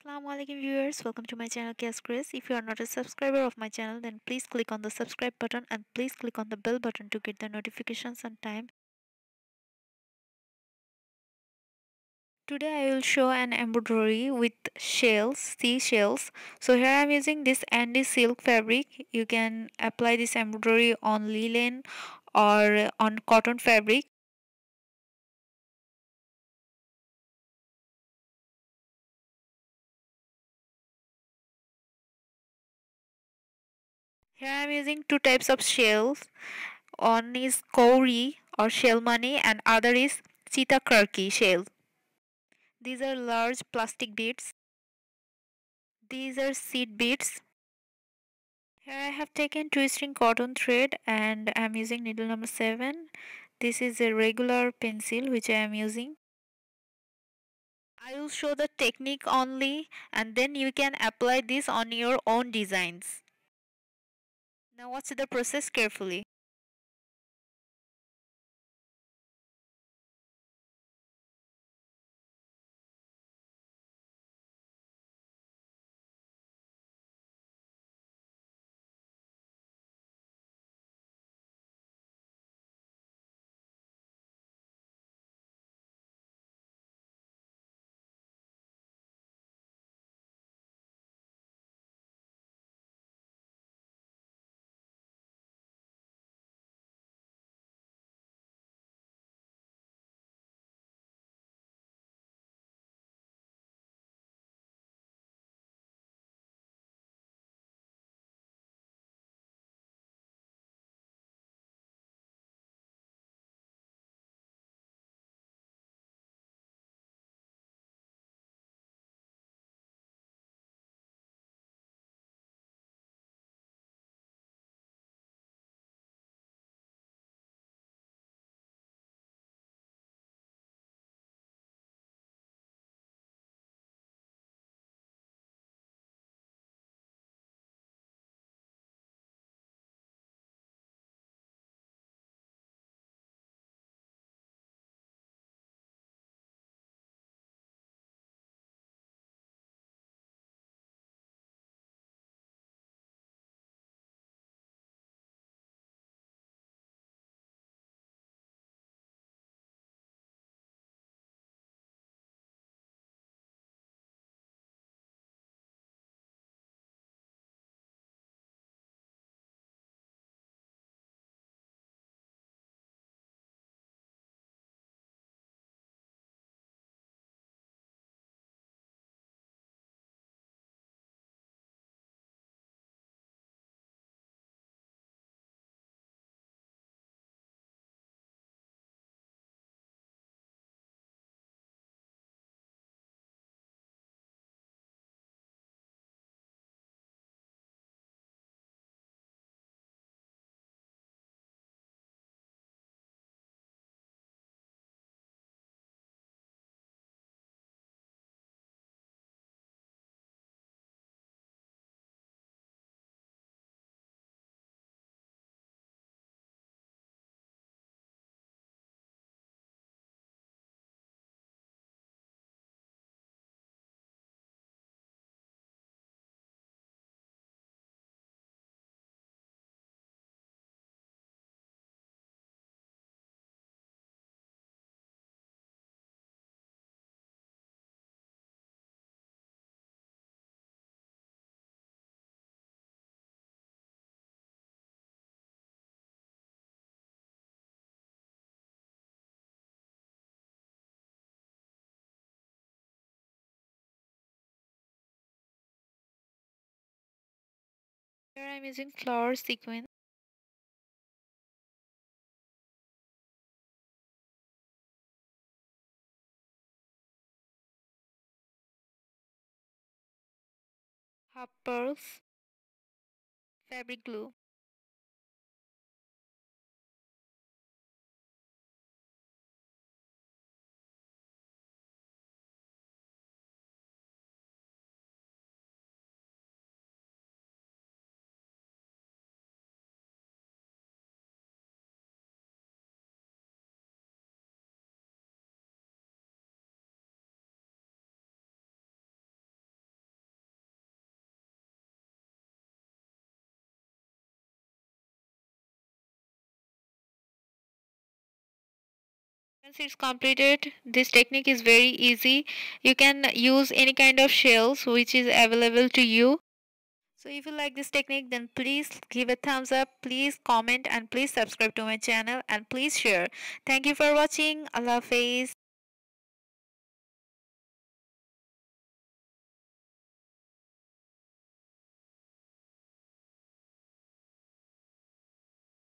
Assalamu alaikum viewers, welcome to my channel Craze. If you are not a subscriber of my channel, then please click on the subscribe button and please click on the bell button to get the notifications on time. Today I will show an embroidery with shells, seashells. So here I am using this Andy silk fabric. You can apply this embroidery on linen or on cotton fabric. Here I am using two types of shells. One is kauri or shell money and other is sitakarki shell. These are large plastic beads. These are seed beads. Here I have taken two-string cotton thread and I am using needle number 7. This is a regular pencil which I am using. I will show the technique only and then you can apply this on your own designs. Now watch the process carefully. Here I am using flower sequin. Half pearls, fabric glue. Once it's completed, this technique is very easy. You can use any kind of shells which is available to you. So if you like this technique, then please give a thumbs up, please comment, and please subscribe to my channel, and please share. Thank you for watching. Allah Hafiz.